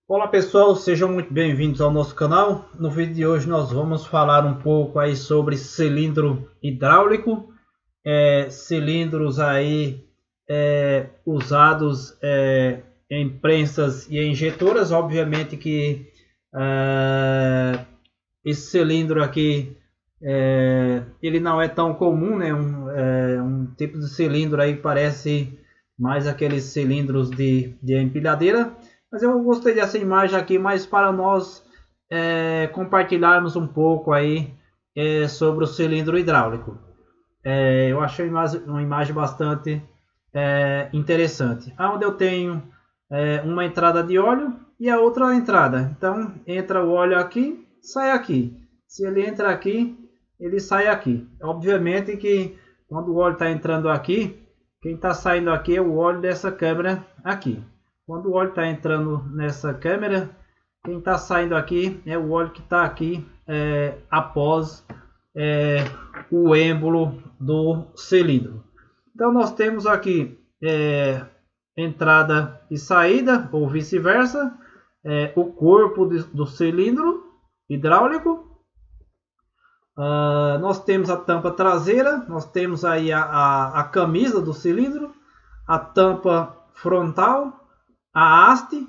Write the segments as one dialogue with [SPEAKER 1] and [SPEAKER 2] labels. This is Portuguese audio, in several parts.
[SPEAKER 1] Olá pessoal, sejam muito bem-vindos ao nosso canal. No vídeo de hoje nós vamos falar um pouco aí sobre cilindro hidráulico, cilindros aí usados em prensas e injetoras. Obviamente que esse cilindro aqui ele não é tão comum, né? Um tipo de cilindro aí parece mais aqueles cilindros de empilhadeira. Mas eu gostei dessa imagem aqui mais para nós compartilharmos um pouco aí sobre o cilindro hidráulico. Eu achei uma imagem bastante interessante. Onde eu tenho uma entrada de óleo e a outra entrada. Então entra o óleo aqui, sai aqui. Se ele entra aqui, ele sai aqui. Obviamente que quando o óleo está entrando aqui, quem está saindo aqui é o óleo dessa câmera aqui. Quando o óleo está entrando nessa câmera, quem está saindo aqui é o óleo que está aqui após o êmbolo do cilindro. Então nós temos aqui entrada e saída, ou vice-versa, o corpo do cilindro hidráulico. Nós temos a tampa traseira, nós temos aí a camisa do cilindro, a tampa frontal, a haste,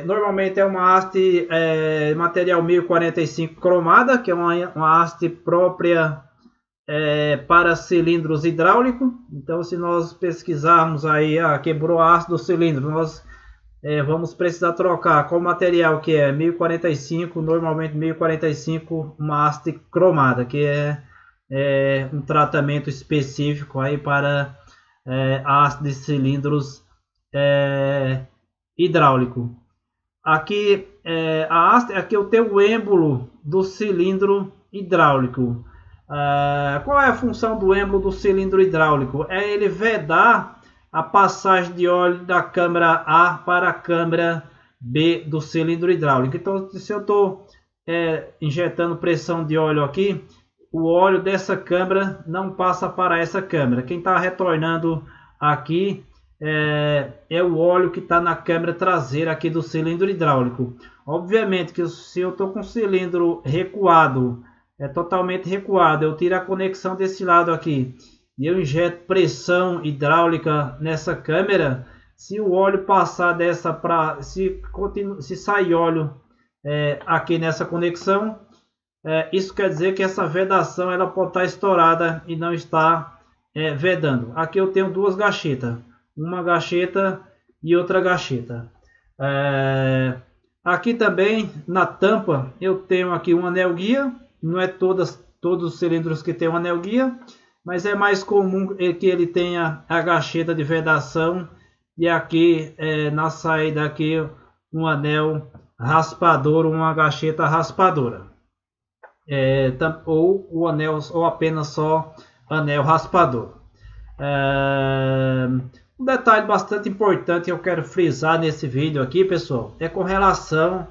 [SPEAKER 1] normalmente é uma haste material 1045 cromada, que é uma haste própria para cilindros hidráulicos. Então, se nós pesquisarmos aí, quebrou a haste do cilindro, nós vamos precisar trocar qual material que é 1045, normalmente 1045, uma haste cromada, que é um tratamento específico aí para a haste de cilindros hidráulico. Aqui a haste, aqui eu tenho o êmbolo do cilindro hidráulico. Qual é a função do êmbolo do cilindro hidráulico? É ele vedar a passagem de óleo da câmara A para a câmara B do cilindro hidráulico. Então, se eu estou injetando pressão de óleo aqui, o óleo dessa câmara não passa para essa câmara. Quem está retornando aqui é o óleo que está na câmara traseira aqui do cilindro hidráulico. Obviamente que se eu estou com o cilindro recuado, totalmente recuado, eu tiro a conexão desse lado aqui e eu injeto pressão hidráulica nessa câmara. Se o óleo passar dessa para se sair óleo aqui nessa conexão, isso quer dizer que essa vedação ela pode estar estourada e não está vedando. Aqui eu tenho duas gachetas, uma gacheta e outra gacheta. Aqui também na tampa eu tenho aqui um anel guia. Não é todos os cilindros que tem um anel guia, mas é mais comum que ele tenha a gacheta de vedação e aqui na saída aqui um anel raspador, uma gacheta raspadora, ou o anel ou apenas só anel raspador. Um detalhe bastante importante que eu quero frisar nesse vídeo aqui, pessoal, é com relação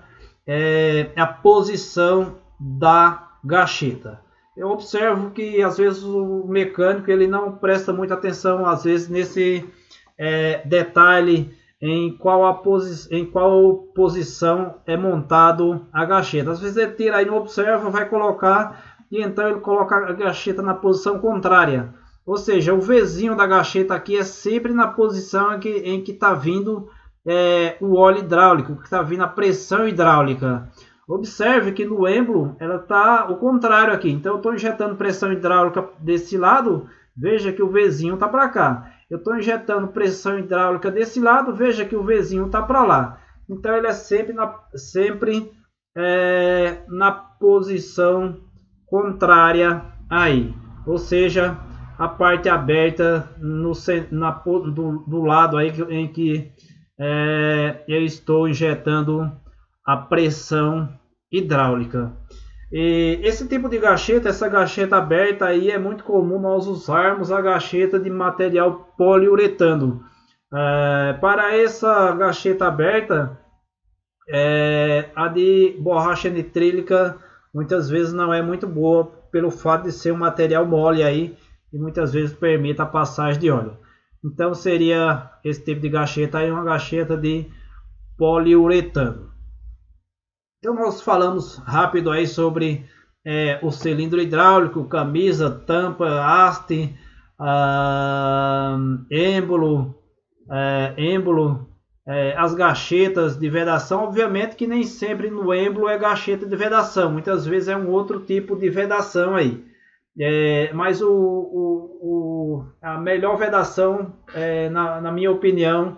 [SPEAKER 1] à posição da gacheta. Eu observo que às vezes o mecânico ele não presta muita atenção às vezes nesse detalhe em qual posição é montado a gacheta. Às vezes ele tira aí, não observa, vai colocar e então ele coloca a gacheta na posição contrária. Ou seja, o Vzinho da gacheta aqui é sempre na posição em que está vindo o óleo hidráulico, que está vindo a pressão hidráulica. Observe que no êmbolo ela está o contrário aqui. Então eu estou injetando pressão hidráulica desse lado, veja que o Vzinho está para cá. Eu estou injetando pressão hidráulica desse lado, veja que o Vzinho está para lá. Então ele é sempre na posição contrária aí. Ou seja, a parte aberta do lado aí em que eu estou injetando a pressão hidráulica. E esse tipo de gacheta, essa gacheta aberta aí, é muito comum nós usarmos a gacheta de material poliuretano. Para essa gacheta aberta, a de borracha nitrílica muitas vezes não é muito boa, pelo fato de ser um material mole aí e muitas vezes permite a passagem de óleo. Então seria esse tipo de gacheta aí, uma gacheta de poliuretano. Então nós falamos rápido aí sobre o cilindro hidráulico, camisa, tampa, haste, êmbolo, as gachetas de vedação. Obviamente que nem sempre no êmbolo é gacheta de vedação, muitas vezes é um outro tipo de vedação aí. Mas a melhor vedação, na minha opinião,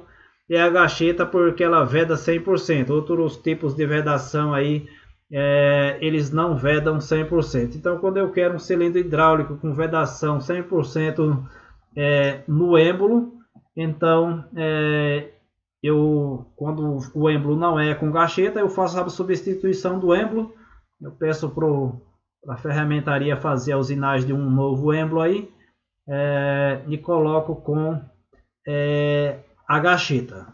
[SPEAKER 1] é a gacheta, porque ela veda 100%. Outros tipos de vedação aí, eles não vedam 100%. Então, quando eu quero um cilindro hidráulico com vedação 100% no êmbolo, então, quando o êmbolo não é com gacheta, eu faço a substituição do êmbolo. Eu peço para a ferramentaria fazer a usinagem de um novo êmbolo aí, e coloco com a gacheta.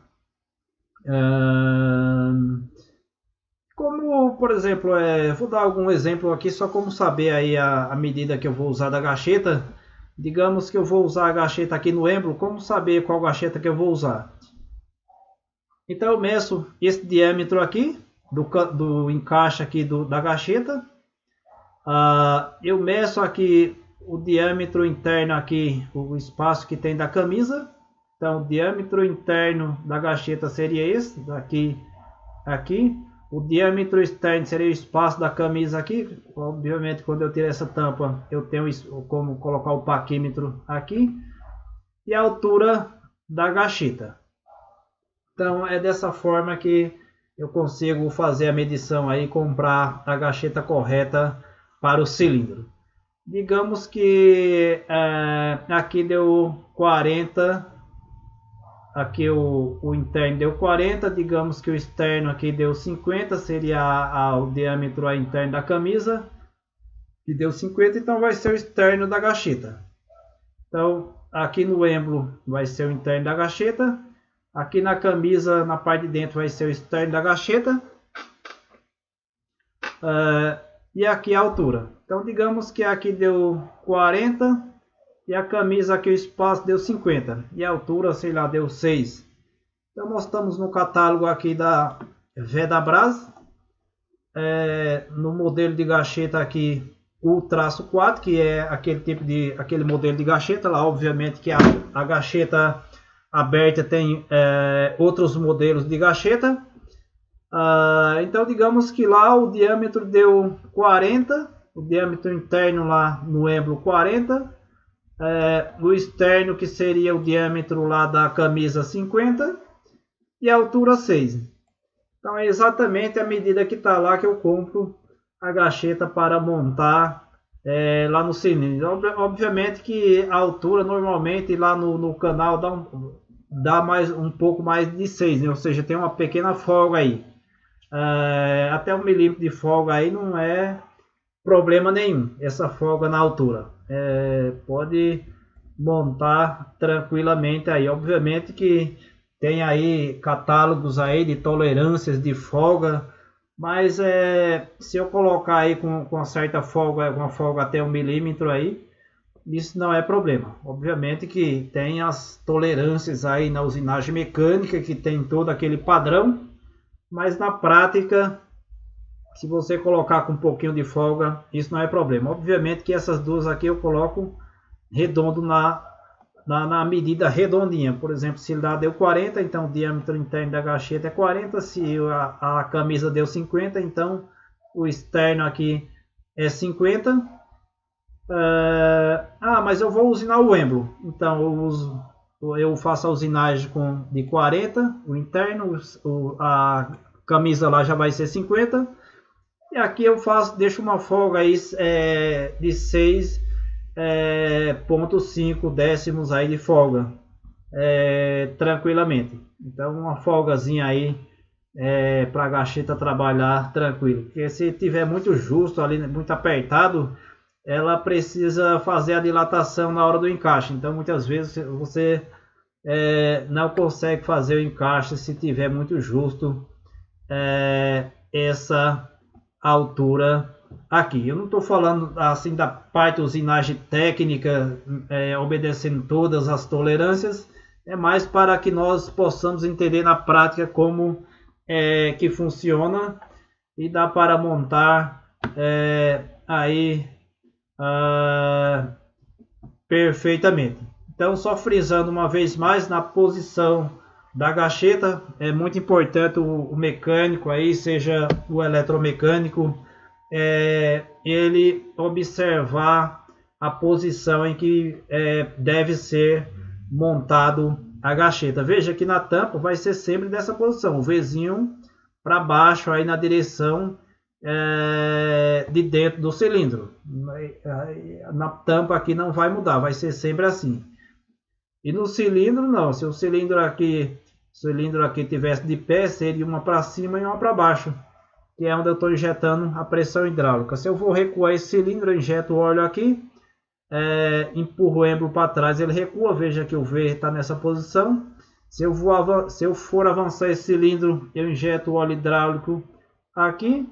[SPEAKER 1] Como, por exemplo, vou dar algum exemplo aqui só como saber aí a medida que eu vou usar da gacheta. Digamos que eu vou usar a gacheta aqui no êmbolo, como saber qual gacheta que eu vou usar? Então eu meço esse diâmetro aqui do encaixe aqui da gacheta. Eu meço aqui o diâmetro interno aqui, o espaço que tem da camisa. Então o diâmetro interno da gacheta seria esse, daqui aqui. O diâmetro externo seria o espaço da camisa aqui. Obviamente, quando eu tirar essa tampa, eu tenho como colocar o paquímetro aqui. E a altura da gacheta. Então é dessa forma que eu consigo fazer a medição aí, comprar a gacheta correta para o cilindro. Digamos que aqui deu 40, aqui o interno deu 40, digamos que o externo aqui deu 50, seria o diâmetro interno da camisa, que deu 50, então vai ser o externo da gacheta. Então aqui no êmbolo vai ser o interno da gacheta, aqui na camisa, na parte de dentro, vai ser o externo da gacheta, e aqui a altura. Então digamos que aqui deu 40 e a camisa aqui, o espaço deu 50 e a altura, sei lá, deu 6. Então nós estamos no catálogo aqui da Vedabras, no modelo de gacheta aqui U-4, que é aquele modelo de gacheta lá. Obviamente que a gacheta aberta tem outros modelos de gacheta. Então digamos que lá o diâmetro deu 40, o diâmetro interno lá no êmbolo 40, o externo, que seria o diâmetro lá da camisa, 50, e a altura 6. Então é exatamente a medida que está lá que eu compro a gacheta para montar lá no cilindro. Obviamente que a altura normalmente lá no canal dá um pouco mais de 6, né? Ou seja, tem uma pequena folga aí. Até 1 milímetro de folga aí não é problema nenhum, essa folga na altura. Pode montar tranquilamente aí. Obviamente que tem aí catálogos aí de tolerâncias de folga, mas se eu colocar aí com certa folga, uma folga até 1 milímetro aí, isso não é problema. Obviamente que tem as tolerâncias aí na usinagem mecânica, que tem todo aquele padrão, mas na prática, se você colocar com um pouquinho de folga, isso não é problema. Obviamente que essas duas aqui eu coloco redondo na medida redondinha. Por exemplo, se lá deu 40, então o diâmetro interno da gacheta é 40. Se a camisa deu 50, então o externo aqui é 50. Mas eu vou usinar o êmbolo. Então eu faço a usinagem de 40, o interno, a camisa lá já vai ser 50. E aqui eu deixo uma folga aí de 6,5 décimos aí de folga, tranquilamente. Então uma folgazinha aí para a gacheta trabalhar tranquilo. Porque se tiver muito justo ali, muito apertado, ela precisa fazer a dilatação na hora do encaixe. Então muitas vezes você não consegue fazer o encaixe se tiver muito justo essa altura aqui. Eu não estou falando assim da parte de usinagem técnica, obedecendo todas as tolerâncias, é mais para que nós possamos entender na prática como que funciona e dá para montar aí perfeitamente. Então, só frisando uma vez mais, na posição da gacheta, é muito importante o mecânico aí, seja o eletromecânico, ele observar a posição em que deve ser montado a gacheta. Veja que na tampa vai ser sempre dessa posição, o Vzinho para baixo aí na direção de dentro do cilindro. Na tampa aqui não vai mudar, vai ser sempre assim. E no cilindro não, se o cilindro aqui tivesse de pé, seria uma para cima e uma para baixo, que é onde eu estou injetando a pressão hidráulica. Se eu vou recuar esse cilindro, eu injeto o óleo aqui, empurro o êmbolo para trás, ele recua. Veja que o V está nessa posição. Se eu for avançar esse cilindro, eu injeto o óleo hidráulico aqui,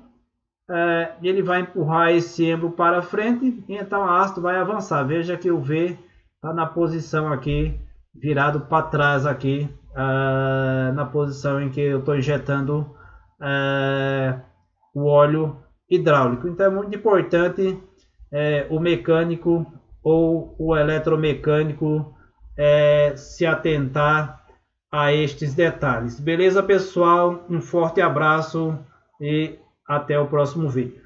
[SPEAKER 1] ele vai empurrar esse êmbolo para frente e então a haste vai avançar. Veja que o V está na posição aqui, virado para trás aqui, na posição em que eu estou injetando o óleo hidráulico. Então é muito importante o mecânico ou o eletromecânico se atentar a estes detalhes. Beleza, pessoal? Um forte abraço e até o próximo vídeo.